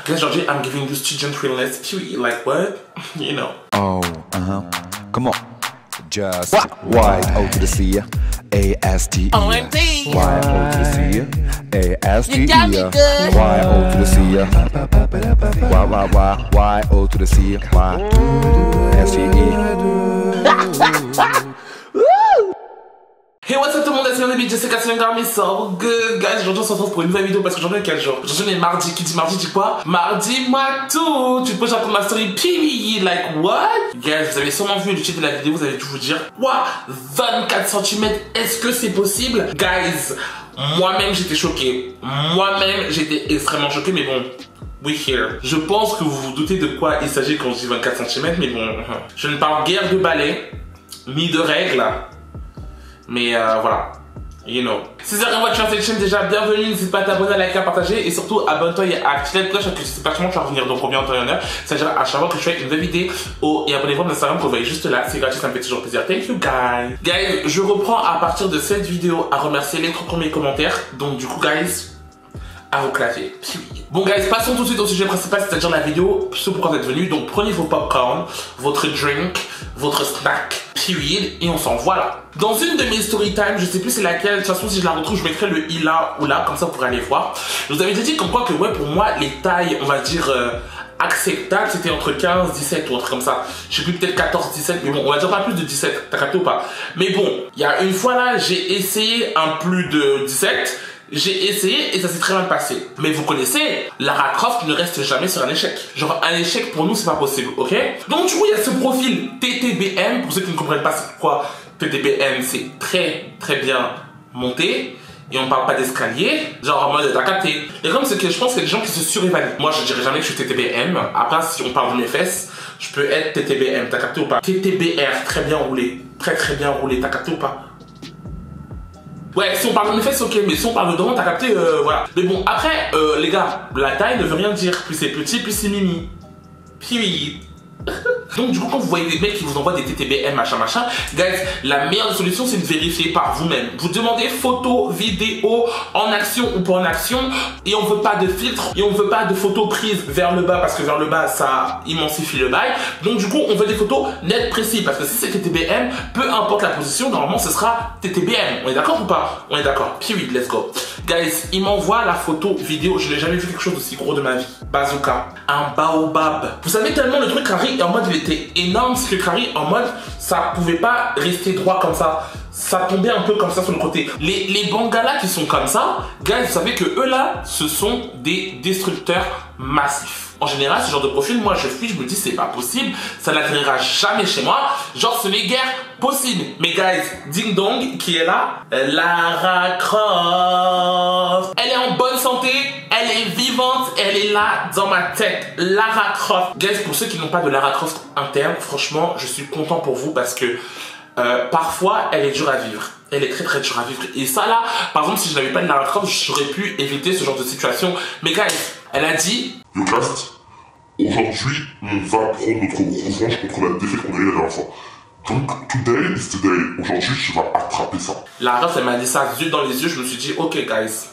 Guys, Georgie, I'm giving you student realness. Like what? You know. Oh, come on. Just Y-O to the C, A-S-T-E. OMG. Y-O to the C, A-S-T-E. You got me good. Y-O to the C, Y-O to the C, Y-S-T-E. Hey, what's up tout le monde, c'est Baby Jessica, c'est Garmi, so good guys. Aujourd'hui on se retrouve pour une nouvelle vidéo parce qu'aujourd'hui on est quel jour? Aujourd'hui on est mardi, qui dit mardi dit quoi? Mardi moi tout. Tu te poses ma story, period, like what? Guys, vous avez sûrement vu le titre de la vidéo, vous allez tout vous dire, quoi? 24 cm, est-ce que c'est possible? Guys, moi-même j'étais choqué, moi-même j'étais extrêmement choqué, mais bon. We here. Je pense que vous vous doutez de quoi il s'agit quand je dis 24 cm, mais bon, je ne parle guère de balai, ni de règles. Mais voilà, you know. Si c'est arrivé sur cette chaîne déjà, bienvenue, n'hésite pas à t'abonner, à liker, à partager et surtout abonne-toi et active la cloche parce que c'est pas que tu vas revenir dans combien de temps il y en a. C'est-à-dire à chaque fois que je fais une nouvelle vidéo et abonnez-vous à mon Instagram que vous voyez juste là, c'est gratuit, ça me fait toujours plaisir. Thank you guys. Guys, je reprends à partir de cette vidéo à remercier les 3 premiers commentaires. Donc du coup guys, à vos claviers. Bon guys, passons tout de suite au sujet principal, c'est-à-dire la vidéo, ce pourquoi vous êtes venus. Donc prenez vos popcorn, votre drink, votre snack, period, et on s'en voit là. Dans une de mes story time, je sais plus c'est laquelle, de toute façon si je la retrouve, je mettrai le i là ou là, comme ça vous pourrez aller voir. Je vous avais déjà dit comme quoi que ouais, pour moi, les tailles, on va dire acceptables, c'était entre 15, 17 ou un truc comme ça. Je sais plus, peut-être 14, 17, mais bon, on va dire pas plus de 17, t'as capté ou pas? Mais bon, il y a une fois là, j'ai essayé un plus de 17. J'ai essayé et ça s'est très mal passé. Mais vous connaissez, Lara Croft ne reste jamais sur un échec. Genre un échec pour nous c'est pas possible, ok? Donc du coup il y a ce profil TTBM. Pour ceux qui ne comprennent pas c'est pourquoi TTBM, c'est très bien monté. Et on parle pas d'escalier, genre en mode t'as capté. Et comme c'est que je pense qu'il y a des gens qui se surévaluent. Moi je dirais jamais que je suis TTBM. Après si on parle de mes fesses, je peux être TTBM, t'as capté ou pas? TTBR, très bien roulé. Très bien roulé, t'as capté ou pas? Ouais, si on parle de mes fesses, ok, mais si on parle de devant, t'as capté, voilà. Mais bon, après, les gars, la taille ne veut rien dire. Plus c'est petit, plus c'est mimi. Period. Donc du coup quand vous voyez des mecs qui vous envoient des TTBM machin, guys, la meilleure solution c'est de vérifier par vous-même. Vous demandez photo, vidéo, en action ou pas en action, et on veut pas de filtre, et on veut pas de photos prises vers le bas parce que vers le bas ça immensifie le bail. Donc du coup on veut des photos nettes, précises, parce que si c'est TTBM, peu importe la position, normalement ce sera TTBM. On est d'accord ou pas? On est d'accord. Period, let's go. Guys, il m'envoie la photo vidéo, je n'ai jamais vu quelque chose d'aussi gros de ma vie. Bazooka, un baobab. Vous savez tellement le truc Harry en mode il était énorme, ce que Harry en mode ça pouvait pas rester droit comme ça. Ça tombait un peu comme ça sur le côté. Les bangalas qui sont comme ça, guys, vous savez que eux là, ce sont des destructeurs massifs. En général, ce genre de profil, moi je fuis, je me dis c'est pas possible, ça n'atterrira jamais chez moi. Genre ce n'est guère possible. Mais guys, Ding Dong qui est là, Lara Croft. Elle est en bonne santé, elle est vivante, elle est là dans ma tête. Lara Croft. Guys, pour ceux qui n'ont pas de Lara Croft interne, franchement, je suis content pour vous parce que parfois elle est dure à vivre. Elle est très dure à vivre. Et ça là, par exemple, si je n'avais pas de Lara Croft, j'aurais pu éviter ce genre de situation. Mais guys, elle a dit Yocast, aujourd'hui, on va prendre notre revanche contre la défaite qu'on a eu la dernière fois. Donc, today is today. Aujourd'hui, tu vas attraper ça. Lara Croft, elle m'a dit ça, yeux dans les yeux, je me suis dit, ok guys,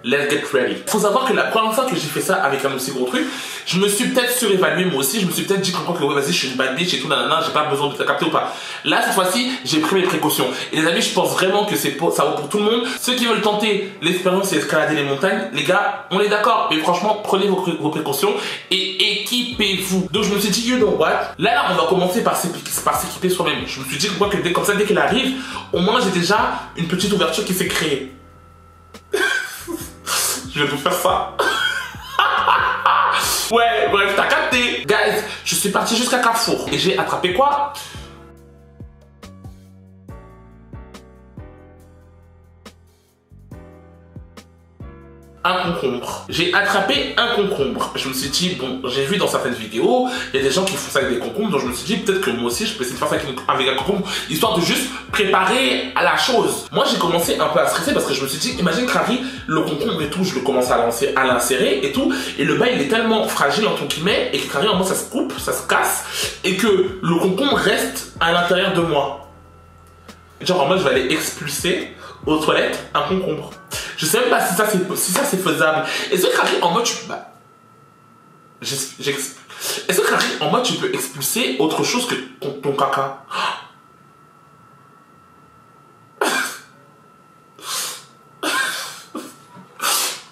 let's get ready. Faut savoir que la première fois que j'ai fait ça avec un aussi gros truc, je me suis peut-être surévalué moi aussi, je me suis peut-être dit que ouais, vas-y, je suis une bad bitch et tout, nanana, j'ai pas besoin de te capter ou pas. Là, cette fois-ci, j'ai pris mes précautions. Et les amis, je pense vraiment que ça vaut pour tout le monde. Ceux qui veulent tenter l'expérience et escalader les montagnes, les gars, on est d'accord. Mais franchement, prenez vos précautions et équipez-vous. Donc, je me suis dit, you know what? Là, on va commencer par s'équiper soi-même. Je me suis dit que dès qu'elle arrive, au moins, j'ai déjà une petite ouverture qui s'est créée. Je vais vous faire ça. Ouais, bref, t'as capté. Guys, je suis parti jusqu'à Carrefour. Et j'ai attrapé quoi? Un concombre. J'ai attrapé un concombre. Je me suis dit, bon, j'ai vu dans certaines vidéos, il y a des gens qui font ça avec des concombres, donc je me suis dit, peut-être que moi aussi, je peux essayer de faire ça avec un concombre, histoire de juste préparer à la chose. Moi, j'ai commencé un peu à stresser parce que je me suis dit, imagine Harry, le concombre et tout, je le commence à l'insérer et tout, et le bail, il est tellement fragile, entre guillemets, et que Harry, en moi, ça se coupe, ça se casse, et que le concombre reste à l'intérieur de moi. Genre, en mode, je vais aller expulser aux toilettes un concombre. Je sais même pas si ça c'est faisable. Et ce Harry en mode Est-ce que Carré, en mode, tu peux expulser autre chose que ton caca?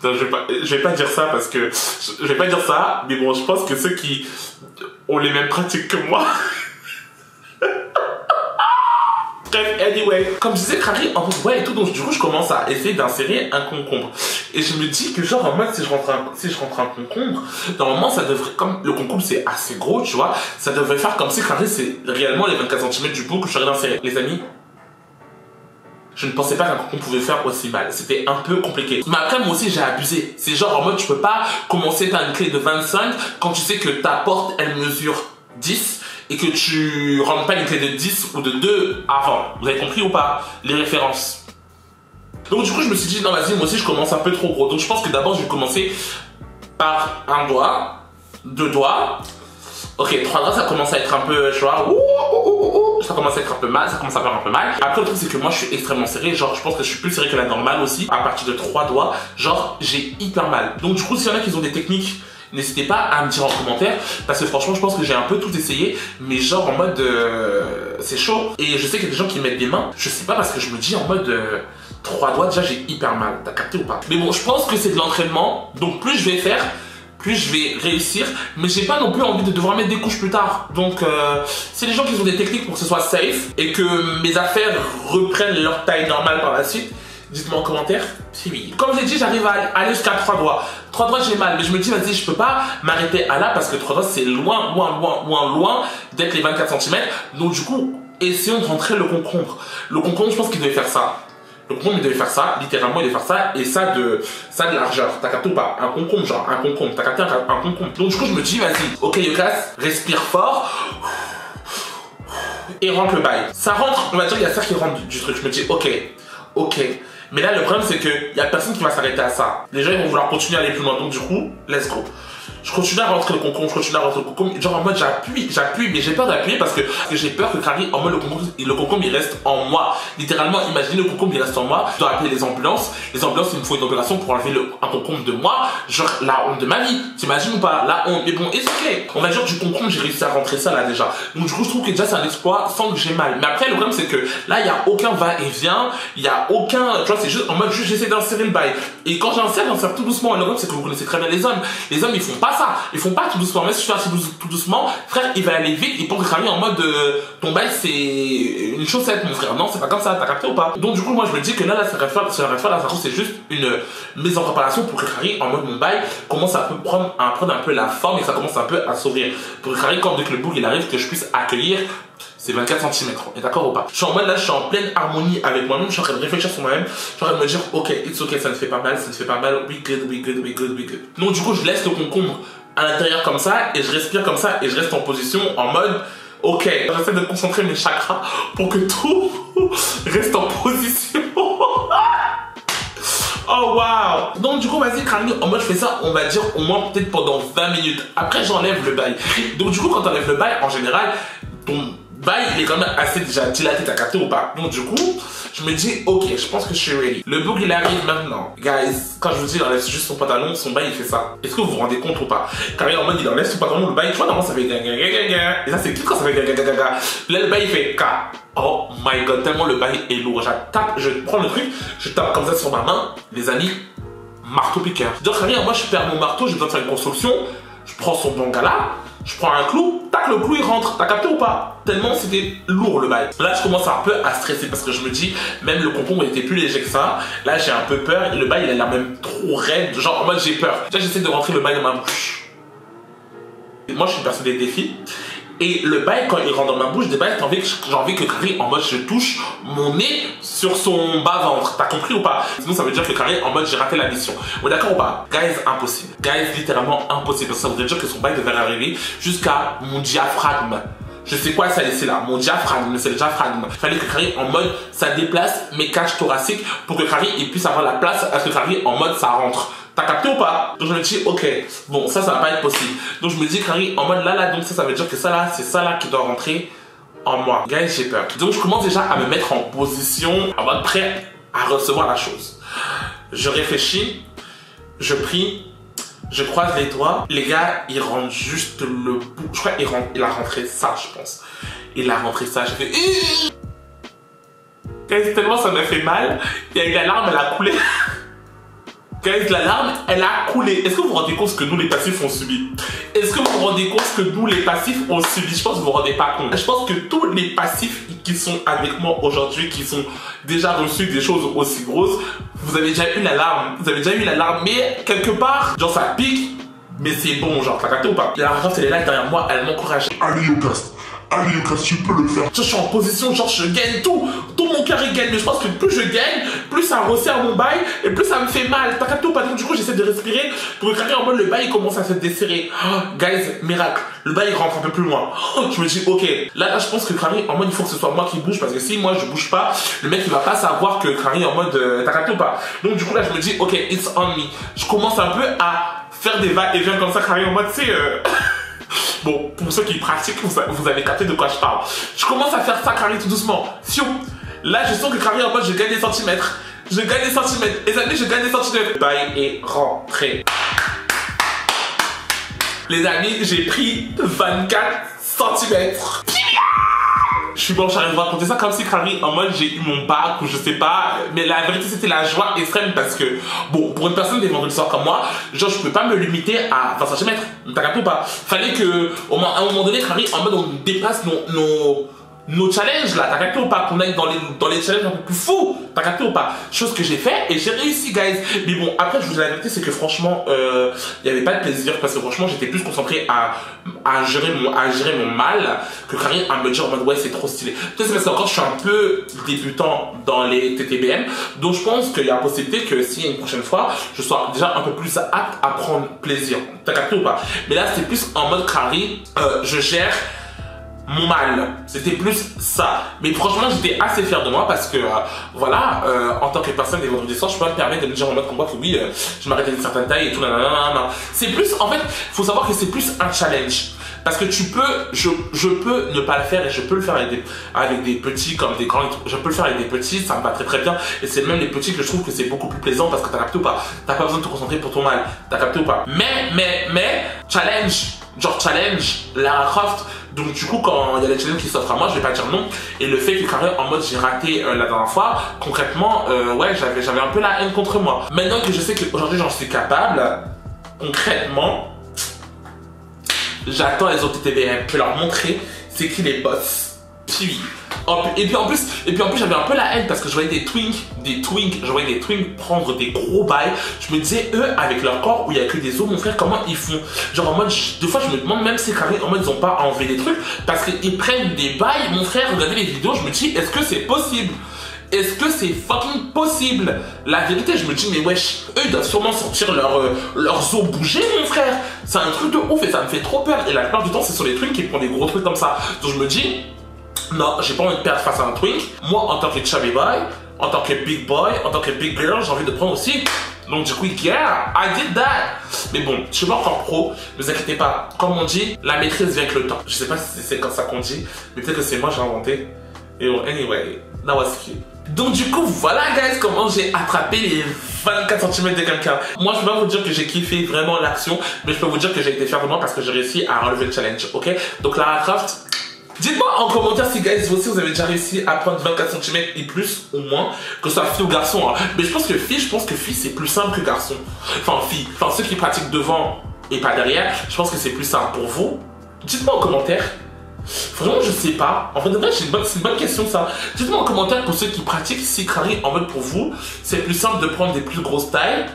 Non, je vais pas dire ça parce que... Je vais pas dire ça, mais bon, je pense que ceux qui ont les mêmes pratiques que moi... Bref, anyway, comme je disais, Carré, en fait, ouais, et tout, donc du coup, je commence à essayer d'insérer un concombre. Et je me dis que, genre, en mode, si je rentre un concombre, normalement, ça devrait, comme le concombre, c'est assez gros, tu vois, ça devrait faire comme si Carré, c'est réellement les 24 cm du bout que je serais d'insérer. Les amis, je ne pensais pas qu'un concombre pouvait faire aussi mal. C'était un peu compliqué. Mais après, moi aussi, j'ai abusé. C'est genre, en mode, tu peux pas commencer par une clé de 25 quand tu sais que ta porte, elle mesure 10 et que tu rentres pas une clé de 10 ou de 2 avant. Vous avez compris ou pas les références? Donc du coup, je me suis dit, non, vas-y, moi aussi, je commence un peu trop gros. Donc je pense que d'abord, je vais commencer par un doigt, 2 doigts. Ok, 3 doigts, ça commence à être un peu, tu vois, ça commence à être un peu mal, ça commence à faire un peu mal. Après, le truc, c'est que moi, je suis extrêmement serré. Genre, je pense que je suis plus serré que la normale aussi. À partir de 3 doigts, genre, j'ai hyper mal. Donc du coup, s'il y en a qui ont des techniques, n'hésitez pas à me dire en commentaire, parce que franchement je pense que j'ai un peu tout essayé, mais genre en mode c'est chaud. Et je sais qu'il y a des gens qui mettent des mains, je sais pas, parce que je me dis en mode 3 doigts déjà j'ai hyper mal, t'as capté ou pas? Mais bon, je pense que c'est de l'entraînement, donc plus je vais faire, plus je vais réussir, mais j'ai pas non plus envie de devoir mettre des couches plus tard. Donc c'est les gens qui ont des techniques pour que ce soit safe et que mes affaires reprennent leur taille normale par la suite. Dites-moi en commentaire si oui. Comme j'ai dit, j'arrive à aller jusqu'à 3 doigts. 3 doigts, j'ai mal. Mais je me dis, vas-y, je peux pas m'arrêter à là parce que 3 doigts, c'est loin d'être les 24 cm. Donc, du coup, essayons de rentrer le concombre. Le concombre, je pense qu'il devait faire ça. Le concombre, il devait faire ça. Littéralement, il devait faire ça. Et ça de largeur. T'as capté ou pas? Un concombre, genre, un concombre. T'as capté un concombre. Donc, du coup, je me dis, vas-y. Ok, Yokas, respire fort. Et rentre le bail. Ça rentre, on va dire, il y a ça qui rentre du truc. Je me dis, ok. Mais là, le problème, c'est qu'il n'y a personne qui va s'arrêter à ça. Les gens, ils vont vouloir continuer à aller plus loin. Donc, du coup, let's go. Je continue à rentrer le concombre, genre en mode j'appuie, mais j'ai peur d'appuyer parce que j'ai peur que Carré, en mode le concombre il reste en moi. Littéralement, imaginez le concombre il reste en moi, je dois appeler les ambulances, il me faut une opération pour enlever un concombre de moi, genre la honte de ma vie, t'imagines ou pas, la honte, mais bon, it's ok. On va dire du concombre, j'ai réussi à rentrer ça là déjà. Donc du coup, je trouve que déjà c'est un exploit sans que j'ai mal. Mais après, le problème c'est que là, il n'y a aucun va-et-vient, il n'y a aucun, tu vois, c'est juste en mode j'essaie d'insérer le bail. Et quand j'insère tout doucement. Et le problème c'est que vous connaissez très bien les hommes ils font pas ça, ils font pas tout doucement. Même si je fais assez tout doucement, frère, il va aller vite. Et pour que Carré en mode ton bail c'est une chaussette, mon frère. Non, c'est pas comme ça, t'as capté ou pas? Donc du coup, moi je me dis que là ça c'est juste une mise en préparation pour que Carré en mode mon bail commence à prendre un peu la forme et ça commence un peu à s'ouvrir. Pour que Carré, quand dès que le bourg il arrive, que je puisse accueillir c'est 24 cm. Et d'accord ou pas? Je suis en mode là, je suis en pleine harmonie avec moi-même, je suis en train de réfléchir sur moi-même, je suis en train de me dire, ok, it's ok, ça ne fait pas mal, we good. Donc du coup, je laisse le concombre à l'intérieur comme ça, et je respire comme ça, et je reste en position en mode, ok, j'essaie de concentrer mes chakras pour que tout reste en position. Oh wow! Donc du coup, vas-y, Carré, en mode je fais ça, on va dire au moins peut-être pendant 20 minutes. Après, j'enlève le bail. Donc du coup, quand t'enlèves le bail, en général, ton bail, il est quand même assez déjà dilaté, t'as capté ou pas? Donc du coup, je me dis, ok, je pense que je suis ready. Le bourg, il arrive maintenant. Guys, quand je vous dis, il enlève juste son pantalon, son bail, il fait ça. Est-ce que vous vous rendez compte ou pas? Carré, en mode, il enlève son pantalon, le bail, tu vois, normalement, ça fait gaga. Et ça, c'est quand ça fait gaga. Là, le bail, il fait ka. Oh my god, tellement le bail est lourd. Je prends le truc, je tape comme ça sur ma main, les amis, marteau piqueur. Donc, Carré, moi, je perds mon marteau, j'ai besoin de faire une construction, je prends son bangala, je prends un clou, tac, le clou il rentre, t'as capté ou pas? Tellement c'était lourd le bail. Là je commence un peu à stresser parce que je me dis, même le concombre il était plus léger que ça. Là j'ai un peu peur et le bail il a l'air même trop raide, genre en mode j'ai peur. Là j'essaie de rentrer le bail dans ma bouche. Moi je suis une personne des défis. Et le bail, quand il rentre dans ma bouche, j'ai envie que Carré, en mode, je touche mon nez sur son bas-ventre. T'as compris ou pas? Sinon, ça veut dire que Carré, en mode, j'ai raté la mission. Ouais, d'accord ou pas? Guys, impossible. Guys, littéralement impossible. Ça voudrait dire que son bail devait arriver jusqu'à mon diaphragme. Je sais quoi ça laisser là? Mon diaphragme, c'est le diaphragme. Il fallait que Carré, en mode, ça déplace mes cages thoraciques pour que Carré, il puisse avoir la place à ce que Carré, en mode, ça rentre. T'as capté ou pas? Donc je me dis, ok, bon, ça va pas être possible. Donc je me dis, Carré, en mode là, donc ça veut dire que ça là, c'est ça là qui doit rentrer en moi. Guys, j'ai peur. Donc je commence déjà à me mettre en position, en mode prêt à recevoir la chose. Je réfléchis, je prie, Je croise les doigts. Les gars, ils rentrent juste le bout. Je crois qu'il a rentré ça, je pense. Il a rentré ça, j'ai fait... Guys, tellement ça m'a fait mal. Il y a eu la larme, elle a coulé. Guys, la larme, elle a coulé. Est-ce que vous vous rendez compte ce que nous, les passifs, on subit? Est-ce que vous vous rendez compte ce que nous, les passifs, on subit? Je pense que vous vous rendez pas compte. Je pense que tous les passifs qui sont avec moi aujourd'hui, qui sont déjà reçus des choses aussi grosses, vous avez déjà eu la larme. Vous avez déjà eu la larme, mais quelque part, genre ça pique, mais c'est bon, genre, t'as capté ou pas? La rage, elle est là derrière moi, elle m'encourage. Allez, Yocast. Allez, Yocast, tu peux le faire. Je suis en position, genre je gagne tout mon cœur il gagne, mais je pense que plus je gagne, plus ça resserre mon bail et plus ça me fait mal. T'as capté ou pas? Donc du coup j'essaie de respirer pour que en mode le bail il commence à se desserrer. Oh, guys, miracle, le bail il rentre un peu plus loin. Oh, je me dis ok, là je pense que Crary en mode il faut que ce soit moi qui bouge parce que si moi je bouge pas, le mec il va pas savoir que Crary en mode t'as capté ou pas? Donc du coup là je me dis ok, it's on me. Je commence un peu à faire des va-et-vient comme ça, Crary en mode tu sais bon, pour ceux qui pratiquent, vous avez capté de quoi je parle. Je commence à faire ça, Crary, tout doucement. Fiou. Là, je sens que Crary, en mode, je gagne des centimètres. Je gagne des centimètres. Les amis, je gagne des centimètres. Le bail est rentré. Les amis, j'ai pris 24 centimètres. Je suis bon, j'arrive à raconter ça comme si Crary, en mode, j'ai eu mon bac ou je sais pas. Mais la vérité, c'était la joie extrême parce que, bon, pour une personne des vendredis soirs comme moi, genre, je peux pas me limiter à 20 cm. T'as capté ou pas? Fallait que, à un moment donné, Crary, en mode, on dépasse nos challenges là, t'as capté ou pas? Qu'on aille dans les challenges un peu plus fous, t'as capté ou pas? Chose que j'ai fait et j'ai réussi, guys. Mais bon, après, je vous dis la vérité, c'est que franchement, il y avait pas de plaisir parce que franchement, j'étais plus concentré à gérer mon mal que Crary à me dire en mode ouais, c'est trop stylé. Peut-être c'est parce que encore je suis un peu débutant dans les TTBM, donc je pense qu'il y a la possibilité que si une prochaine fois, je sois déjà un peu plus apte à prendre plaisir. T'as capté ou pas? Mais là, c'était plus en mode Crary, je gère mon mal, c'était plus ça. Mais franchement, j'étais assez fier de moi parce que voilà, en tant que personne des vendredis soirs, je peux me permettre de me dire en mode combat que oui, je m'arrête à une certaine taille et tout, nanana. C'est plus, en fait, faut savoir que c'est plus un challenge. Parce que tu peux, je peux ne pas le faire et je peux le faire avec des petits comme des grands. Je peux le faire avec des petits, ça me va très très bien. Et c'est même les petits que je trouve que c'est beaucoup plus plaisant parce que t'as capté ou pas? T'as pas besoin de te concentrer pour ton mal. T'as capté ou pas? Mais, challenge, genre challenge, Lara Croft. Donc du coup, quand il y a les challenges qui s'offrent à moi, je vais pas dire non. Et le fait que Crary en mode j'ai raté la dernière fois, concrètement, ouais, j'avais un peu la haine contre moi. Maintenant que je sais qu'aujourd'hui j'en suis capable, concrètement, j'attends les autres TTBM. Je vais leur montrer c'est qui les boss. Puis, et puis en plus j'avais un peu la haine parce que je voyais des twinks prendre des gros bails. Je me disais eux avec leur corps où il y a que des os, mon frère, comment ils font? Genre en mode, des fois je me demande même si Crary en mode ils ont pas enlevé des trucs parce qu'ils prennent des bails, mon frère. Regardez les vidéos, je me dis est-ce que c'est possible? Est-ce que c'est fucking possible? La vérité, je me dis, mais wesh, eux, ils doivent sûrement sentir leurs os bouger, mon frère. C'est un truc de ouf et ça me fait trop peur. Et la plupart du temps, c'est sur les twinks qui prennent des gros trucs comme ça. Donc je me dis, non, j'ai pas envie de perdre face à un twink. Moi, en tant que chubby boy, en tant que big boy, en tant que big girl, j'ai envie de prendre aussi. Donc du coup, yeah, I did that. Mais bon, je suis pas encore pro, ne vous inquiétez pas. Comme on dit, la maîtrise vient avec le temps. Je sais pas si c'est comme ça qu'on dit, mais peut-être que c'est moi, j'ai inventé. Et bon, anyway, that was cute. Donc du coup, voilà guys, comment j'ai attrapé les 24 cm de quelqu'un. Moi, je peux pas vous dire que j'ai kiffé vraiment l'action, mais je peux vous dire que j'ai été fier de moi parce que j'ai réussi à relever le challenge, ok? Donc Lara Croft, dites-moi en commentaire si guys, vous aussi vous avez déjà réussi à prendre 24 cm et plus ou moins, que ce soit fille ou garçon. Hein. Mais je pense que fille c'est plus simple que garçon. Enfin fille, enfin ceux qui pratiquent devant et pas derrière, je pense que c'est plus simple pour vous. Dites-moi en commentaire. Franchement, je sais pas. En fait, c'est une bonne question ça. Dites-moi en commentaire pour ceux qui pratiquent si Crary en mode pour vous, c'est plus simple de prendre des plus grosses tailles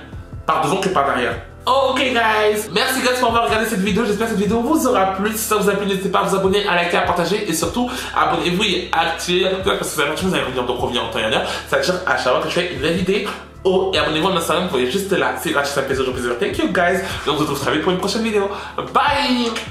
par devant que par derrière. Ok guys, merci guys pour avoir regardé cette vidéo, j'espère que cette vidéo vous aura plu. Si ça vous a plu, n'hésitez pas à vous abonner, à liker, à partager et surtout abonnez-vous et activez la petite cloche parce que c'est la chose vous allez revenir donc revenir en temps et en heure. Ça veut dire à chaque fois que je fais une nouvelle vidéo. Oh, et abonnez-vous à mon Instagram, vous voyez juste là, c'est gratuit, ça me fait toujours plaisir. Thank you guys, et on se retrouve très vite pour une prochaine vidéo. Bye.